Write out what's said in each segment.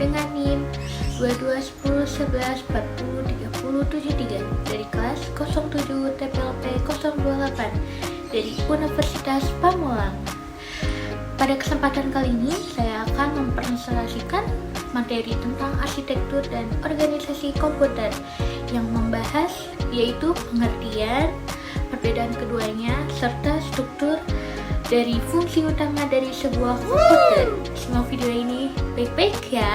dengan NIM 221011403073 dari kelas 07 TPLP 028 dari Universitas Pamulang. Pada kesempatan kali ini saya akan mempresentasikan materi tentang arsitektur dan organisasi komputer yang membahas yaitu pengertian, perbedaan keduanya, serta struktur dari fungsi utama dari sebuah komputer. Simak video ini baik-baik ya.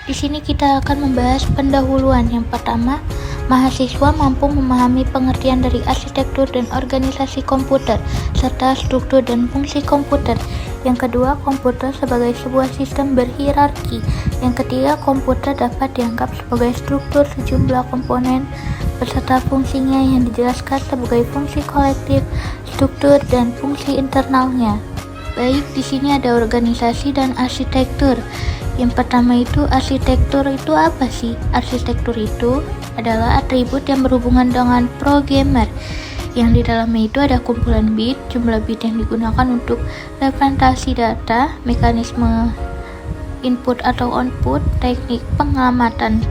Di sini kita akan membahas pendahuluan. Yang pertama, mahasiswa mampu memahami pengertian dari arsitektur dan organisasi komputer, serta struktur dan fungsi komputer. Yang kedua, komputer sebagai sebuah sistem berhierarki. Yang ketiga, komputer dapat dianggap sebagai struktur sejumlah komponen beserta fungsinya yang dijelaskan sebagai fungsi kolektif, struktur, dan fungsi internalnya. Baik, di sini ada organisasi dan arsitektur. Yang pertama itu, arsitektur itu apa sih? Arsitektur itu adalah atribut yang berhubungan dengan programmer, yang di dalamnya itu ada kumpulan bit, jumlah bit yang digunakan untuk representasi data, mekanisme input atau output, teknik pengamatan.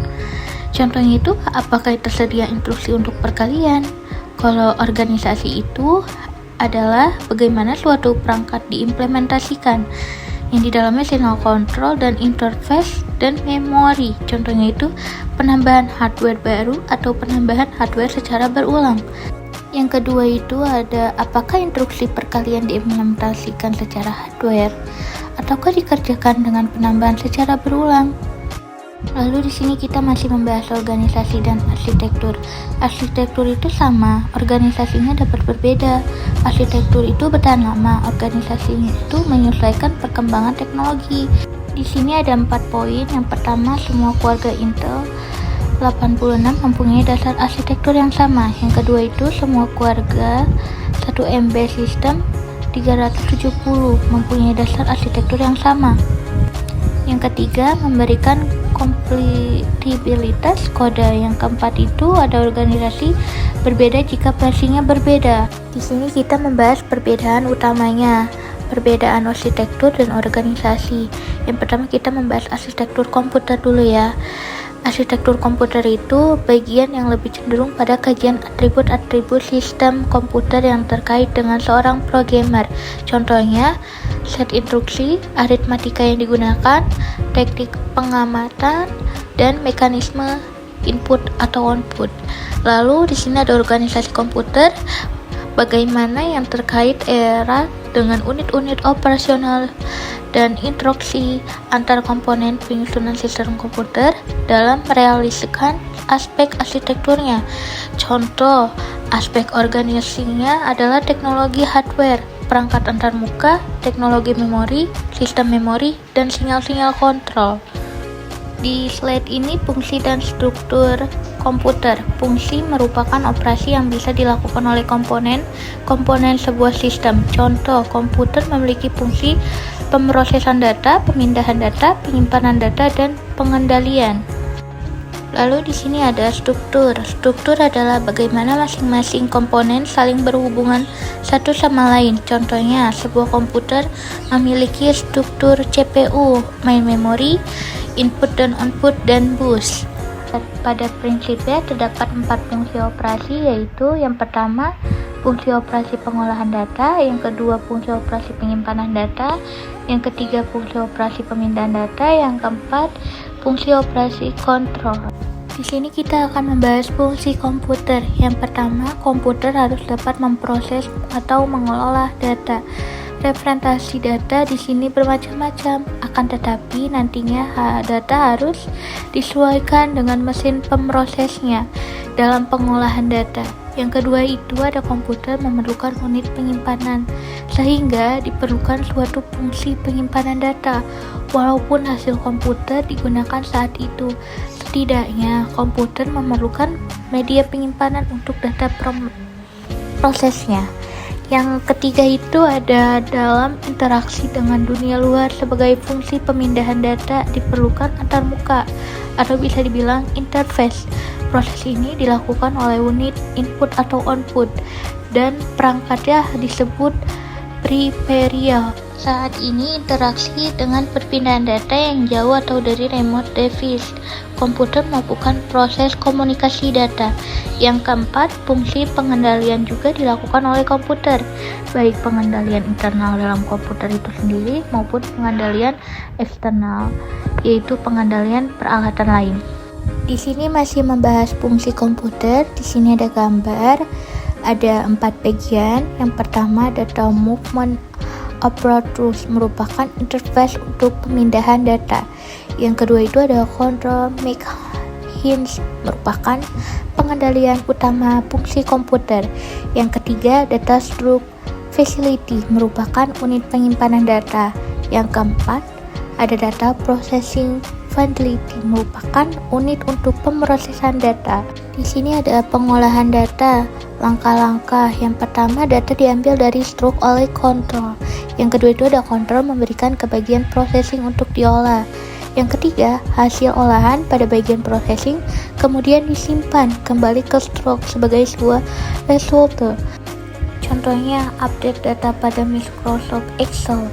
Contohnya itu, apakah tersedia instruksi untuk perkalian? Kalau organisasi itu adalah bagaimana suatu perangkat diimplementasikan, yang di dalamnya signal control dan interface dan memori. Contohnya itu penambahan hardware baru atau penambahan hardware secara berulang. Yang kedua itu ada apakah instruksi perkalian diimplementasikan secara hardware ataukah dikerjakan dengan penambahan secara berulang. Lalu di sini kita masih membahas organisasi dan arsitektur. Arsitektur itu sama, organisasinya dapat berbeda. Arsitektur itu bertahan lama, organisasinya itu menyesuaikan perkembangan teknologi. Di sini ada 4 poin. Yang pertama, semua keluarga Intel 86 mempunyai dasar arsitektur yang sama. Yang kedua itu semua keluarga 1MB System 370 mempunyai dasar arsitektur yang sama. Yang ketiga, memberikan kompatibilitas kode. Yang keempat itu ada organisasi berbeda jika versinya berbeda. Di sini kita membahas perbedaan utamanya, perbedaan arsitektur dan organisasi. Yang pertama kita membahas arsitektur komputer dulu ya. Arsitektur komputer itu bagian yang lebih cenderung pada kajian atribut-atribut sistem komputer yang terkait dengan seorang programmer. Contohnya, set instruksi, aritmatika yang digunakan, teknik pengamatan, dan mekanisme input atau output. Lalu di sini ada organisasi komputer, bagaimana yang terkait era dengan unit-unit operasional dan interaksi antar komponen penyusunan sistem komputer dalam merealisasikan aspek arsitekturnya. Contoh, aspek organisasinya adalah teknologi hardware, perangkat antarmuka, teknologi memori, sistem memori, dan sinyal-sinyal kontrol. Di slide ini fungsi dan struktur komputer. Fungsi merupakan operasi yang bisa dilakukan oleh komponen sebuah sistem. Contoh, komputer memiliki fungsi pemrosesan data, pemindahan data, penyimpanan data, dan pengendalian. Lalu di sini ada struktur. Struktur adalah bagaimana masing-masing komponen saling berhubungan satu sama lain. Contohnya, sebuah komputer memiliki struktur CPU, main memory, input dan output, dan bus. Pada prinsipnya terdapat 4 fungsi operasi, yaitu yang pertama fungsi operasi pengolahan data, yang kedua fungsi operasi penyimpanan data, yang ketiga fungsi operasi pemindahan data, yang keempat fungsi operasi kontrol. Di sini kita akan membahas fungsi komputer. Yang pertama, komputer harus dapat memproses atau mengelola data. Representasi data di sini bermacam-macam, akan tetapi nantinya data harus disesuaikan dengan mesin pemrosesnya dalam pengolahan data. Yang kedua itu ada komputer memerlukan unit penyimpanan, sehingga diperlukan suatu fungsi penyimpanan data. Walaupun hasil komputer digunakan saat itu, setidaknya komputer memerlukan media penyimpanan untuk data prosesnya. Yang ketiga itu ada dalam interaksi dengan dunia luar. Sebagai fungsi pemindahan data diperlukan antarmuka atau bisa dibilang interface. Proses ini dilakukan oleh unit input atau output dan perangkatnya disebut peripheral. Saat ini interaksi dengan perpindahan data yang jauh atau dari remote device, komputer melakukan proses komunikasi data. Yang keempat, fungsi pengendalian juga dilakukan oleh komputer, baik pengendalian internal dalam komputer itu sendiri maupun pengendalian eksternal, yaitu pengendalian peralatan lain. Di sini masih membahas fungsi komputer. Di sini ada gambar, ada 4 bagian. Yang pertama, data movement apparatus merupakan interface untuk pemindahan data. Yang kedua itu ada control mechanism merupakan pengendalian utama fungsi komputer. Yang ketiga, data store facility merupakan unit penyimpanan data. Yang keempat, ada data processing facility merupakan unit untuk pemrosesan data. Di sini ada pengolahan data. Langkah-langkah yang pertama, data diambil dari stroke oleh kontrol. Yang kedua itu ada kontrol memberikan ke bagian processing untuk diolah. Yang ketiga, hasil olahan pada bagian processing kemudian disimpan kembali ke stroke sebagai sebuah resulter. Contohnya update data pada Microsoft Excel.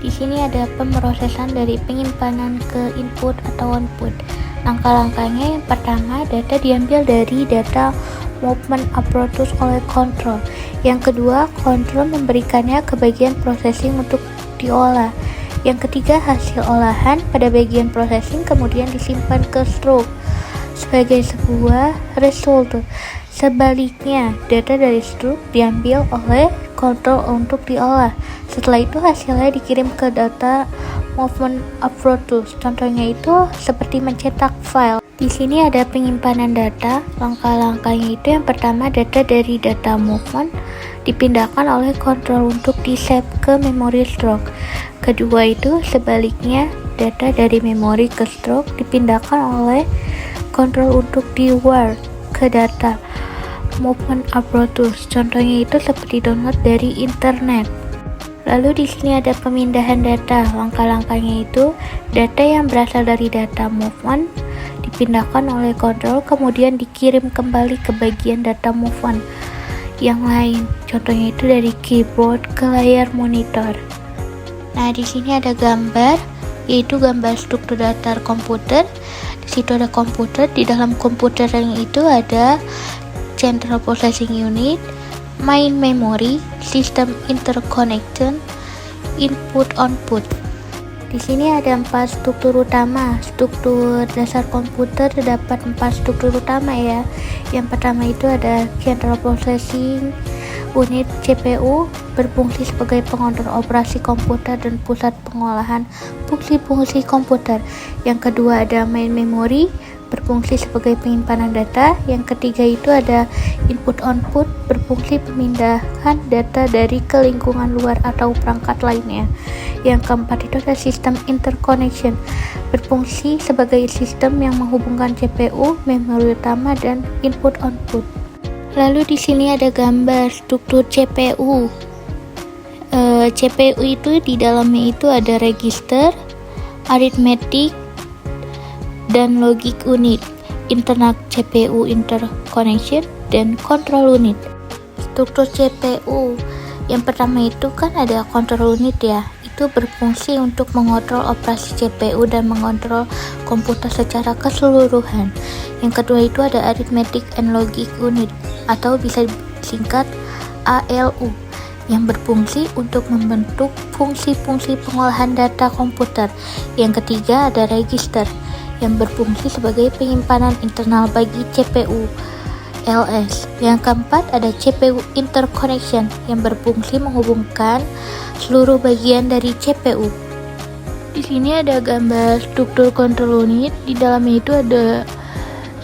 Di sini ada pemrosesan dari penyimpanan ke input atau output. Langkah-langkahnya yang pertama, data diambil dari data movement apparatus oleh kontrol. Yang kedua, kontrol memberikannya ke bagian processing untuk diolah. Yang ketiga, hasil olahan pada bagian processing kemudian disimpan ke stroke sebagai sebuah result. Sebaliknya, data dari stroke diambil oleh kontrol untuk diolah. Setelah itu hasilnya dikirim ke data movement apparatus. Contohnya itu seperti mencetak file. Di sini ada penyimpanan data. Langkah-langkahnya itu yang pertama, data dari data movement dipindahkan oleh kontrol untuk di-save ke memori stroke. Kedua itu sebaliknya, data dari memori ke stroke dipindahkan oleh kontrol untuk di-write ke data movement apparatus. Contohnya itu seperti download dari internet. Lalu di sini ada pemindahan data. Langkah-langkahnya itu data yang berasal dari data movement dipindahkan oleh kontrol kemudian dikirim kembali ke bagian data movement yang lain. Contohnya itu dari keyboard ke layar monitor. Nah, di sini ada gambar, yaitu gambar struktur datar komputer. Di situ ada komputer. Di dalam komputer yang itu ada central processing unit, main memory, sistem interconnection, input output. Di sini ada 4 struktur utama. Struktur dasar komputer terdapat 4 struktur utama ya. Yang pertama itu ada central processing unit CPU, berfungsi sebagai pengontrol operasi komputer dan pusat pengolahan fungsi-fungsi komputer. Yang kedua ada main memory, berfungsi sebagai penyimpanan data. Yang ketiga itu ada input-output, berfungsi pemindahan data dari ke lingkungan luar atau perangkat lainnya. Yang keempat itu ada sistem interconnection, berfungsi sebagai sistem yang menghubungkan CPU, memori utama, dan input-output. Lalu di sini ada gambar struktur CPU. CPU itu di dalamnya itu ada register, arithmetic, dan logic unit, internal CPU interconnection, dan control unit. Struktur CPU yang pertama itu kan ada control unit ya, itu berfungsi untuk mengontrol operasi CPU dan mengontrol komputer secara keseluruhan. Yang kedua itu ada arithmetic and logic unit atau bisa disingkat ALU yang berfungsi untuk membentuk fungsi-fungsi pengolahan data komputer. Yang ketiga ada register yang berfungsi sebagai penyimpanan internal bagi CPU LS. Yang keempat ada CPU interconnection yang berfungsi menghubungkan seluruh bagian dari CPU. Di sini ada gambar struktur control unit. Di dalamnya itu ada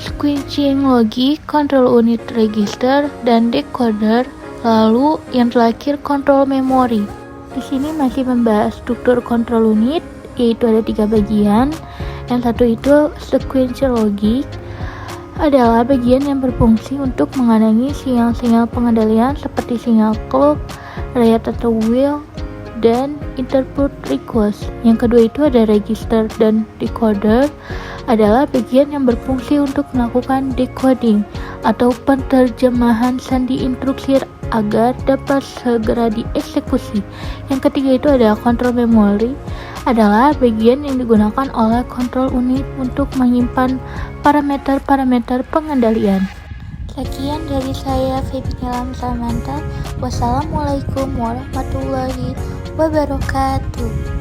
switching logic, control unit register, dan decoder. Lalu yang terakhir control memory. Di sini masih membahas struktur control unit, yaitu ada 3 bagian. Yang satu itu sequential logic, adalah bagian yang berfungsi untuk mengenali sinyal-sinyal pengendalian seperti sinyal clock, read atau wheel, dan interpret request. Yang kedua itu ada register dan decoder, adalah bagian yang berfungsi untuk melakukan decoding atau penerjemahan sandi instruksi agar dapat segera dieksekusi. Yang ketiga itu ada kontrol memori, adalah bagian yang digunakan oleh kontrol unit untuk menyimpan parameter-parameter pengendalian. Sekian dari saya, Febinia Lamsamanta. Wassalamualaikum warahmatullahi wabarakatuh.